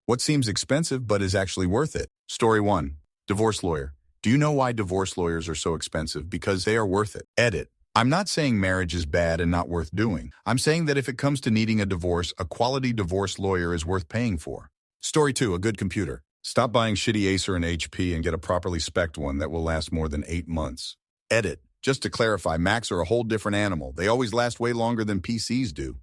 What seems expensive but is actually worth it? Story 1. Divorce lawyer. Do you know why divorce lawyers are so expensive? Because they are worth it. Edit. I'm not saying marriage is bad and not worth doing. I'm saying that if it comes to needing a divorce, a quality divorce lawyer is worth paying for. Story 2. A good computer. Stop buying shitty Acer and HP and get a properly spec'd one that will last more than 8 months. Edit. Just to clarify, Macs are a whole different animal. They always last way longer than PCs do.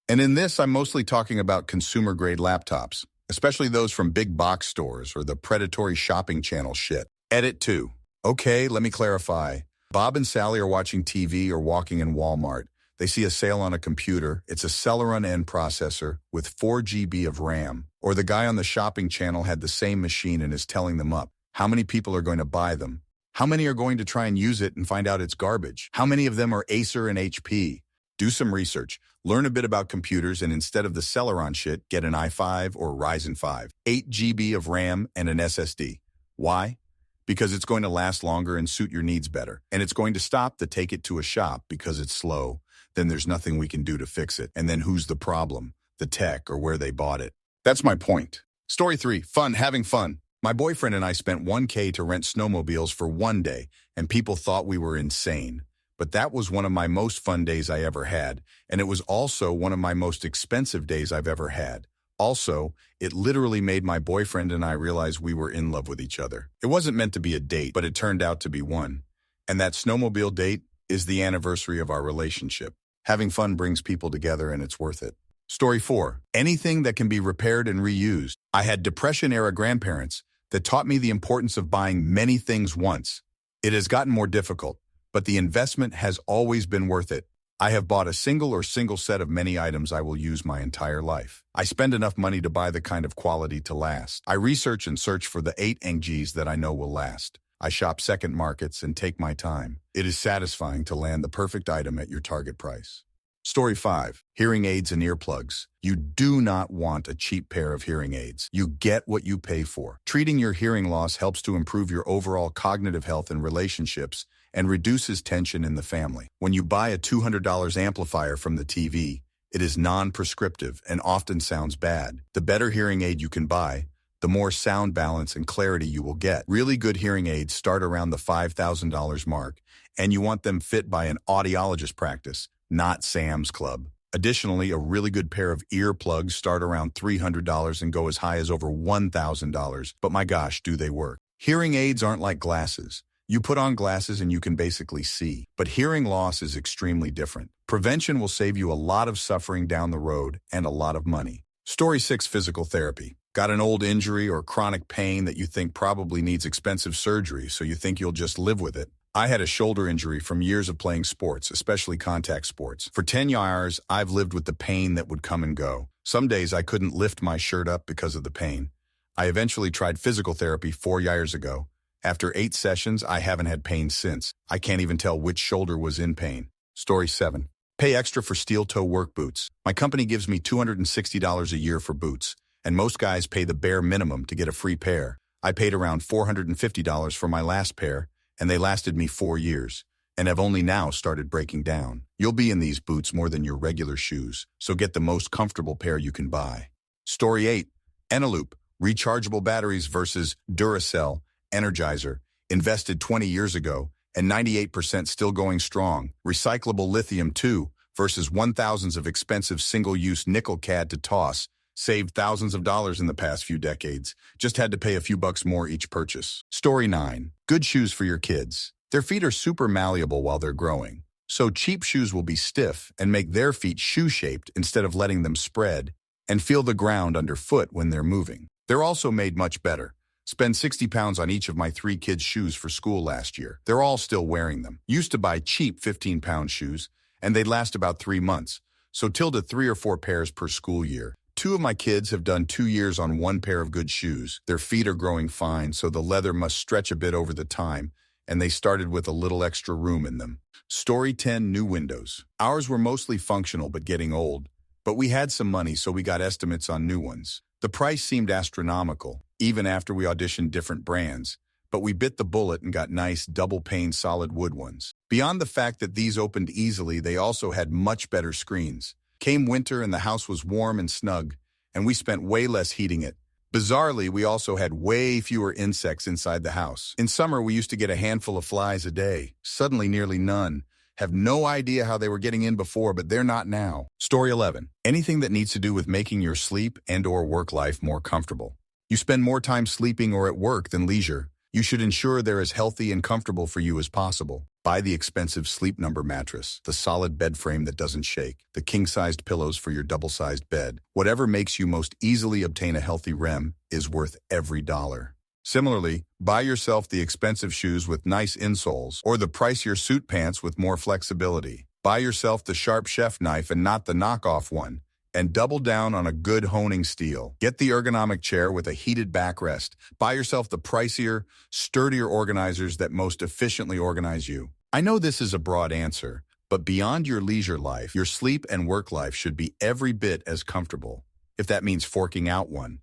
And in this, I'm mostly talking about consumer-grade laptops, especially those from big box stores or the predatory shopping channel shit. Edit 2. Okay, let me clarify. Bob and Sally are watching TV or walking in Walmart. They see a sale on a computer. It's a Celeron N processor with 4 GB of RAM. Or the guy on the shopping channel had the same machine and is telling them up. How many people are going to buy them? How many are going to try and use it and find out it's garbage? How many of them are Acer and HP? Do some research. Learn a bit about computers, and instead of the Celeron shit, get an i5 or Ryzen 5. 8 GB of RAM and an SSD. Why? Because it's going to last longer and suit your needs better. And it's going to stop the take it to a shop because it's slow. Then there's nothing we can do to fix it. And then who's the problem? The tech or where they bought it. That's my point. Story 3. Fun, having fun. My boyfriend and I spent $1,000 to rent snowmobiles for one day, and people thought we were insane. But that was one of my most fun days I ever had, and it was also one of my most expensive days I've ever had. Also, it literally made my boyfriend and I realize we were in love with each other. It wasn't meant to be a date, but it turned out to be one. And that snowmobile date is the anniversary of our relationship. Having fun brings people together, and it's worth it. Story 4. Anything that can be repaired and reused. I had Depression-era grandparents that taught me the importance of buying many things once. It has gotten more difficult, but the investment has always been worth it. I have bought a single set of many items I will use my entire life. I spend enough money to buy the kind of quality to last. I research and search for the 8 NGs that I know will last. I shop second markets and take my time. It is satisfying to land the perfect item at your target price. Story 5. Hearing aids and earplugs. You do not want a cheap pair of hearing aids. You get what you pay for. Treating your hearing loss helps to improve your overall cognitive health and relationships and reduces tension in the family. When you buy a $200 amplifier from the TV, it is non-prescriptive and often sounds bad. The better hearing aid you can buy, the more sound balance and clarity you will get. Really good hearing aids start around the $5,000 mark, and you want them fit by an audiologist practice, not Sam's Club. Additionally, a really good pair of earplugs start around $300 and go as high as over $1,000, but my gosh, do they work. Hearing aids aren't like glasses. You put on glasses and you can basically see, but hearing loss is extremely different. Prevention will save you a lot of suffering down the road and a lot of money. Story 6. Physical therapy. Got an old injury or chronic pain that you think probably needs expensive surgery, so you think you'll just live with it. I had a shoulder injury from years of playing sports, especially contact sports. For 10 years, I've lived with the pain that would come and go. Some days I couldn't lift my shirt up because of the pain. I eventually tried physical therapy 4 years ago. After 8 sessions, I haven't had pain since. I can't even tell which shoulder was in pain. Story 7. Pay extra for steel-toe work boots. My company gives me $260 a year for boots, and most guys pay the bare minimum to get a free pair. I paid around $450 for my last pair, and they lasted me 4 years, and have only now started breaking down. You'll be in these boots more than your regular shoes, so get the most comfortable pair you can buy. Story 8. Eneloop. Rechargeable batteries versus Duracell. Energizer, invested 20 years ago, and 98% still going strong. Recyclable lithium 2 versus 1,000s of expensive single-use nickel cad to toss. Saved thousands of dollars in the past few decades. Just had to pay a few bucks more each purchase. Story 9. Good shoes for your kids. Their feet are super malleable while they're growing. So cheap shoes will be stiff and make their feet shoe-shaped instead of letting them spread and feel the ground underfoot when they're moving. They're also made much better. Spend 60 pounds on each of my 3 kids' shoes for school last year. They're all still wearing them. Used to buy cheap 15-pound shoes, and they'd last about 3 months, so tilde 3 or 4 pairs per school year. 2 of my kids have done 2 years on 1 pair of good shoes. Their feet are growing fine, so the leather must stretch a bit over the time, and they started with a little extra room in them. Story 10. New windows. Ours were mostly functional but getting old, but we had some money, so we got estimates on new ones. The price seemed astronomical, even after we auditioned different brands, but we bit the bullet and got nice double-pane solid wood ones. Beyond the fact that these opened easily, they also had much better screens. Came winter and the house was warm and snug, and we spent way less heating it, Bizarrely, we also had way fewer insects inside the house. In summer, we used to get a handful of flies a day. Suddenly, nearly none. Have no idea how they were getting in before, but they're not now. Story 11. Anything that needs to do with making your sleep and/or work life more comfortable. You spend more time sleeping or at work than leisure. You should ensure they're as healthy and comfortable for you as possible. Buy the expensive Sleep Number mattress, the solid bed frame that doesn't shake, the king-sized pillows for your double-sized bed. Whatever makes you most easily obtain a healthy REM is worth every dollar. Similarly, buy yourself the expensive shoes with nice insoles or the pricier suit pants with more flexibility. Buy yourself the sharp chef knife and not the knockoff one. And double down on a good honing steel. Get the ergonomic chair with a heated backrest. Buy yourself the pricier, sturdier organizers that most efficiently organize you. I know this is a broad answer, but beyond your leisure life, your sleep and work life should be every bit as comfortable, if that means forking out one.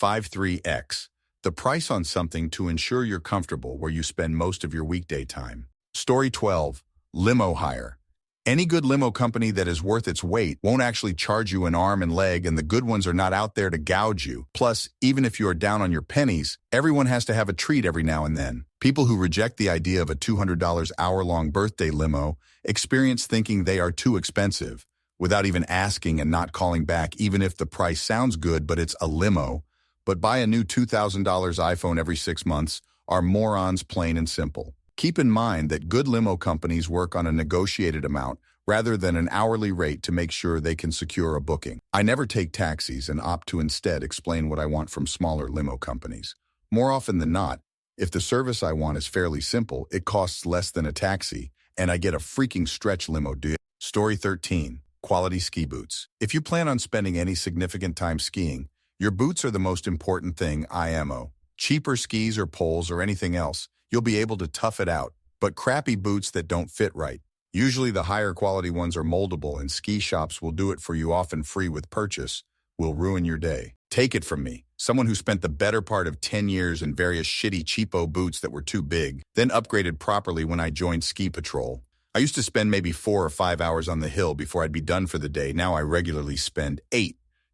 53X. The price on something to ensure you're comfortable where you spend most of your weekday time. Story 12. Limo hire. Any good limo company that is worth its weight won't actually charge you an arm and leg, and the good ones are not out there to gouge you. Plus, even if you are down on your pennies, everyone has to have a treat every now and then. People who reject the idea of a $200 hour-long birthday limo experience thinking they are too expensive, without even asking and not calling back even if the price sounds good but it's a limo. But buy a new $2,000 iPhone every 6 months are morons, plain and simple. Keep in mind that good limo companies work on a negotiated amount rather than an hourly rate to make sure they can secure a booking. I never take taxis and opt to instead explain what I want from smaller limo companies. More often than not, if the service I want is fairly simple, it costs less than a taxi, and I get a freaking stretch limo deal. Story 13. Quality ski boots. If you plan on spending any significant time skiing, your boots are the most important thing, IMO. Cheaper skis or poles or anything else, you'll be able to tough it out, but crappy boots that don't fit right. Usually the higher quality ones are moldable and ski shops will do it for you, often free with purchase, will ruin your day. Take it from me, someone who spent the better part of 10 years in various shitty cheapo boots that were too big, then upgraded properly when I joined Ski Patrol. I used to spend maybe 4 or 5 hours on the hill before I'd be done for the day. Now I regularly spend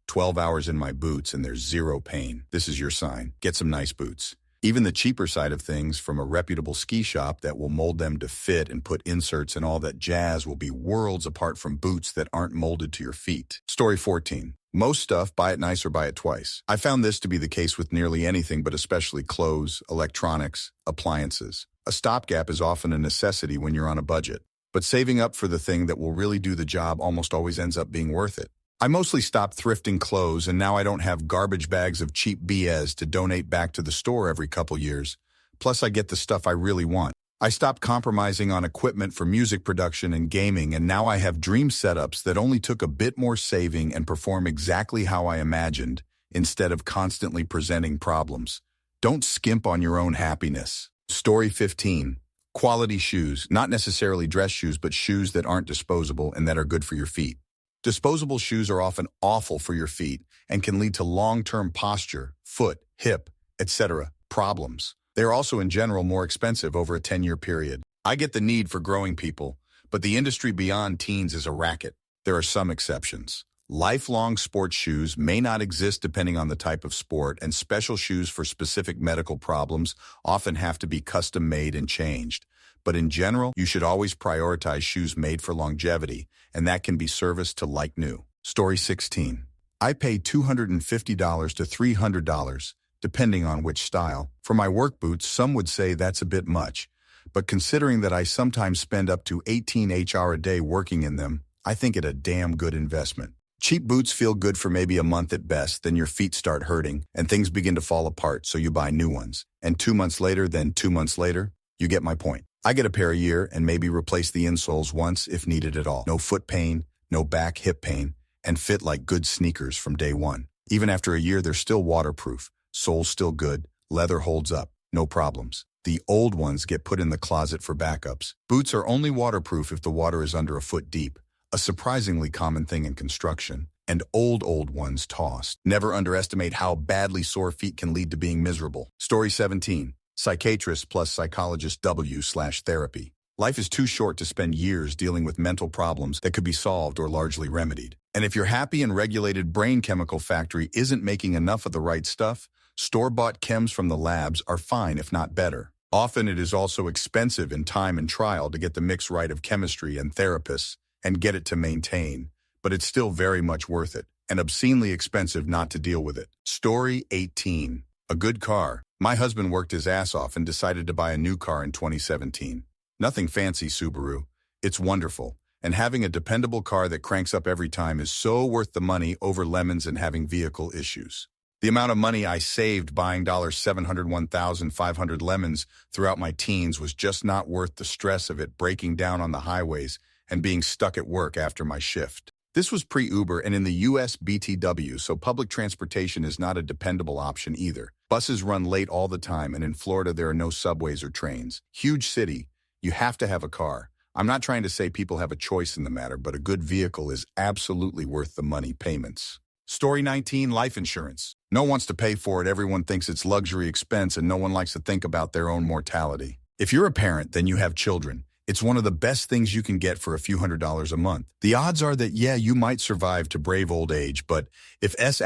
12 hours in my boots and there's zero pain. This is your sign. Get some nice boots. Even the cheaper side of things from a reputable ski shop that will mold them to fit and put inserts and all that jazz will be worlds apart from boots that aren't molded to your feet. Story 14. Most stuff, buy it nice or buy it twice. I found this to be the case with nearly anything, but especially clothes, electronics, appliances. A stopgap is often a necessity when you're on a budget, but saving up for the thing that will really do the job almost always ends up being worth it. I mostly stopped thrifting clothes, and now I don't have garbage bags of cheap BS to donate back to the store every couple years. Plus, I get the stuff I really want. I stopped compromising on equipment for music production and gaming, and now I have dream setups that only took a bit more saving and perform exactly how I imagined, instead of constantly presenting problems. Don't skimp on your own happiness. Story 15. Quality shoes. Not necessarily dress shoes, but shoes that aren't disposable and that are good for your feet. Disposable shoes are often awful for your feet and can lead to long-term posture, foot, hip, etc. problems. They are also in general more expensive over a 10-year period. I get the need for growing people, but the industry beyond teens is a racket. There are some exceptions. Lifelong sports shoes may not exist depending on the type of sport, and special shoes for specific medical problems often have to be custom-made and changed. But in general, you should always prioritize shoes made for longevity, and that can be serviced to like new. Story 16. I pay $250 to $300, depending on which style. For my work boots, some would say that's a bit much, but considering that I sometimes spend up to 18 HR a day working in them, I think it a damn good investment. Cheap boots feel good for maybe a month at best, then your feet start hurting, and things begin to fall apart, so you buy new ones. And 2 months later, then 2 months later, you get my point. I get a pair a year and maybe replace the insoles once if needed at all. No foot pain, no back, hip pain, and fit like good sneakers from day one. Even after a year, they're still waterproof. Sole's still good. Leather holds up. No problems. The old ones get put in the closet for backups. Boots are only waterproof if the water is under a foot deep, a surprisingly common thing in construction, and old ones tossed. Never underestimate how badly sore feet can lead to being miserable. Story 17. Psychiatrist plus psychologist W/therapy. Life is too short to spend years dealing with mental problems that could be solved or largely remedied. And if your happy and regulated brain chemical factory isn't making enough of the right stuff, Store-bought chems from the labs are fine if not better. Often it is also expensive in time and trial to get the mix right of chemistry and therapists and get it to maintain, but it's still very much worth it, and obscenely expensive not to deal with it. Story 18. A good car. My husband worked his ass off and decided to buy a new car in 2017. Nothing fancy, Subaru. It's wonderful, and having a dependable car that cranks up every time is so worth the money over lemons and having vehicle issues. The amount of money I saved buying $701,500 lemons throughout my teens was just not worth the stress of it breaking down on the highways and being stuck at work after my shift. This was pre-Uber and in the US BTW, so public transportation is not a dependable option either. Buses run late all the time, and in Florida there are no subways or trains. Huge city, you have to have a car. I'm not trying to say people have a choice in the matter, but a good vehicle is absolutely worth the money payments. Story 19, life insurance. No one wants to pay for it, everyone thinks it's luxury expense, and no one likes to think about their own mortality. If you're a parent, then you have children. It's one of the best things you can get for a few $100s a month. The odds are that, yeah, you might survive to brave old age, but if S***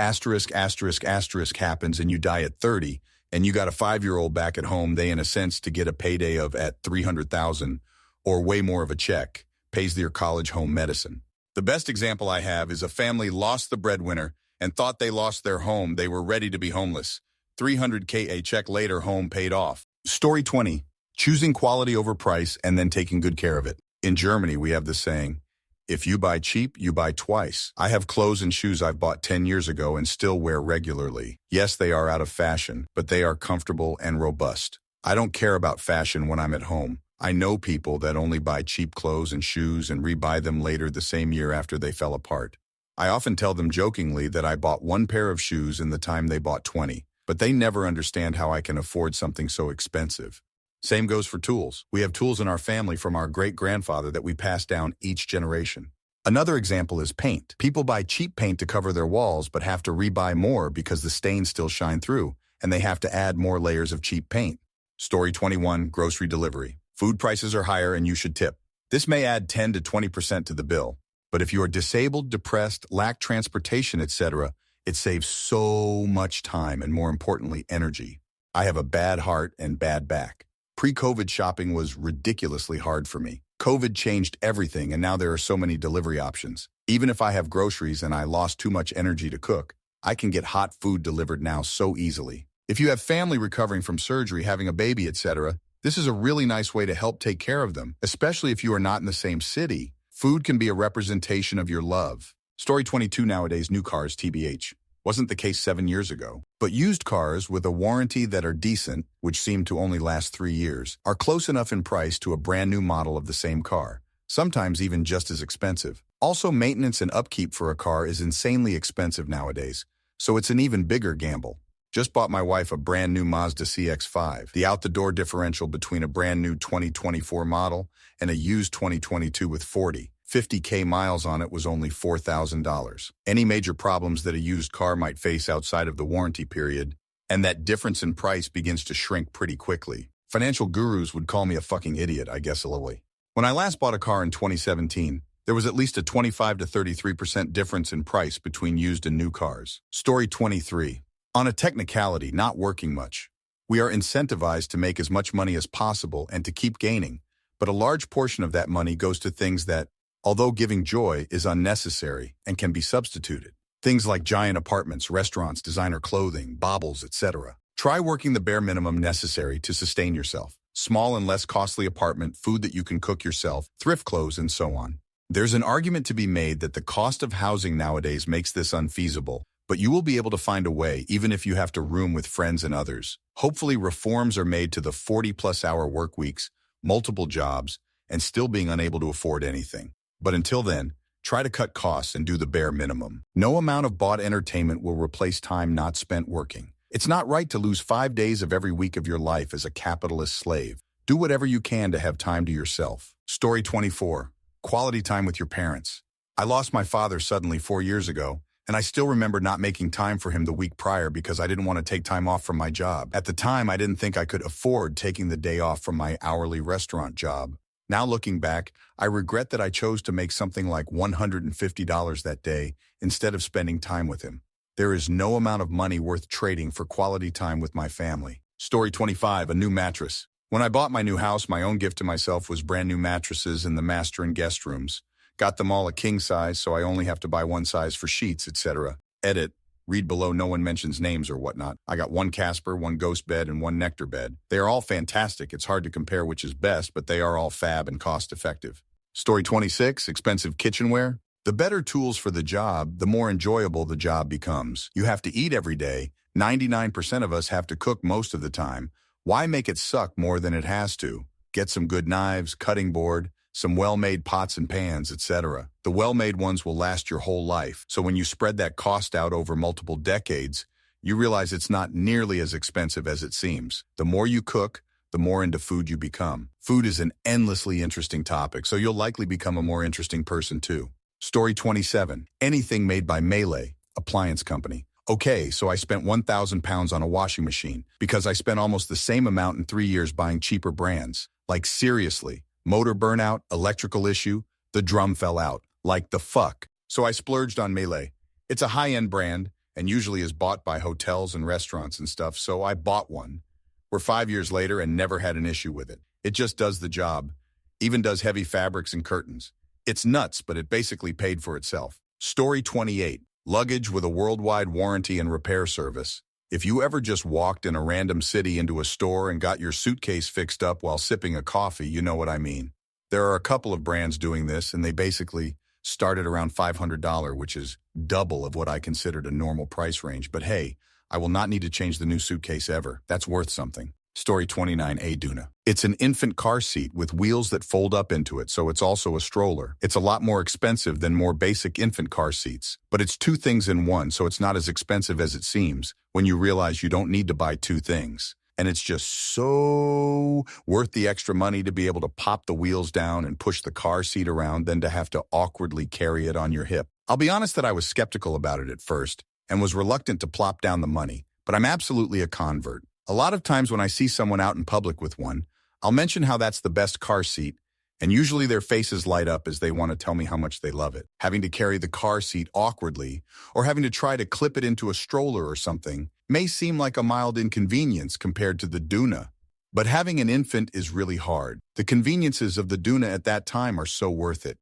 happens and you die at 30, and you got a 5-year-old back at home, they in a sense to get a payday of at $300,000 or way more of a check, pays their college home medicine. The best example I have is a family lost the breadwinner and thought they lost their home. They were ready to be homeless. $300K a check later, home paid off. Story 20. Choosing quality over price and then taking good care of it. In Germany, we have the saying, if you buy cheap, you buy twice. I have clothes and shoes I've bought 10 years ago and still wear regularly. Yes, they are out of fashion, but they are comfortable and robust. I don't care about fashion when I'm at home. I know people that only buy cheap clothes and shoes and rebuy them later the same year after they fell apart. I often tell them jokingly that I bought one pair of shoes in the time they bought 20, but they never understand how I can afford something so expensive. Same goes for tools. We have tools in our family from our great-grandfather that we pass down each generation. Another example is paint. People buy cheap paint to cover their walls but have to rebuy more because the stains still shine through, and they have to add more layers of cheap paint. Story 21, grocery delivery. Food prices are higher and you should tip. This may add 10 to 20% to the bill, but if you are disabled, depressed, lack transportation, etc., it saves so much time and, more importantly, energy. I have a bad heart and bad back. Pre-COVID shopping was ridiculously hard for me. COVID changed everything, and now there are so many delivery options. Even if I have groceries and I lost too much energy to cook, I can get hot food delivered now so easily. If you have family recovering from surgery, having a baby, etc., this is a really nice way to help take care of them, especially if you are not in the same city. Food can be a representation of your love. Story 22, nowadays, new cars, TBH. Wasn't the case 7 years ago. But used cars with a warranty that are decent, which seem to only last 3 years, are close enough in price to a brand new model of the same car, sometimes even just as expensive. Also, maintenance and upkeep for a car is insanely expensive nowadays, so it's an even bigger gamble. Just bought my wife a brand new Mazda CX-5. The out-the-door differential between a brand new 2024 model and a used 2022 with 50K miles on it was only $4,000. Any major problems that a used car might face outside of the warranty period, and that difference in price begins to shrink pretty quickly. Financial gurus would call me a fucking idiot, I guess, literally. When I last bought a car in 2017, there was at least a 25 to 33% difference in price between used and new cars. Story 23. On a technicality, not working much. We are incentivized to make as much money as possible and to keep gaining, but a large portion of that money goes to things that, although giving joy, is unnecessary and can be substituted. Things like giant apartments, restaurants, designer clothing, baubles, etc. Try working the bare minimum necessary to sustain yourself. Small and less costly apartment, food that you can cook yourself, thrift clothes, and so on. There's an argument to be made that the cost of housing nowadays makes this unfeasible, but you will be able to find a way even if you have to room with friends and others. Hopefully reforms are made to the 40-plus hour work weeks, multiple jobs, and still being unable to afford anything. But until then, try to cut costs and do the bare minimum. No amount of bought entertainment will replace time not spent working. It's not right to lose 5 days of every week of your life as a capitalist slave. Do whatever you can to have time to yourself. Story 24. Quality time with your parents. I lost my father suddenly 4 years ago, and I still remember not making time for him the week prior because I didn't want to take time off from my job. At the time, I didn't think I could afford taking the day off from my hourly restaurant job. Now looking back, I regret that I chose to make something like $150 that day instead of spending time with him. There is no amount of money worth trading for quality time with my family. Story 25, a new mattress. When I bought my new house, my own gift to myself was brand new mattresses in the master and guest rooms. Got them all a king size, so I only have to buy one size for sheets, etc. Edit. Read below, no one mentions names or whatnot. I got one Casper, one Ghost bed, and one Nectar bed. They are all fantastic. It's hard to compare which is best, but they are all fab and cost effective. Story 26, expensive kitchenware. The better tools for the job, the more enjoyable the job becomes. You have to eat every day. 99% of us have to cook most of the time. Why make it suck more than it has to? Get some good knives, cutting board, some well-made pots and pans, etc. The well-made ones will last your whole life, so when you spread that cost out over multiple decades, you realize it's not nearly as expensive as it seems. The more you cook, the more into food you become. Food is an endlessly interesting topic, so you'll likely become a more interesting person too. Story 27, anything made by Melee, appliance company. Okay, so I spent 1,000 pounds on a washing machine because I spent almost the same amount in 3 years buying cheaper brands. Like seriously. Motor burnout, electrical issue, the drum fell out. Like the fuck. So I splurged on Melee. It's a high-end brand and usually is bought by hotels and restaurants and stuff, so I bought one. We're 5 years later and never had an issue with it. It just does the job. Even does heavy fabrics and curtains. It's nuts, but it basically paid for itself. Story 28, luggage with a worldwide warranty and repair service. If you ever just walked in a random city into a store and got your suitcase fixed up while sipping a coffee, you know what I mean. There are a couple of brands doing this, and they basically start at around $500, which is double of what I considered a normal price range. But hey, I will not need to change the new suitcase ever. That's worth something. Story 29, a Duna. It's an infant car seat with wheels that fold up into it, so it's also a stroller. It's a lot more expensive than more basic infant car seats, but it's two things in one, so it's not as expensive as it seems when you realize you don't need to buy two things. And it's just so worth the extra money to be able to pop the wheels down and push the car seat around than to have to awkwardly carry it on your hip. I'll be honest that I was skeptical about it at first and was reluctant to plop down the money, but I'm absolutely a convert. A lot of times when I see someone out in public with one, I'll mention how that's the best car seat, and usually their faces light up as they want to tell me how much they love it. Having to carry the car seat awkwardly, or having to try to clip it into a stroller or something, may seem like a mild inconvenience compared to the Duna. But having an infant is really hard. The conveniences of the Duna at that time are so worth it.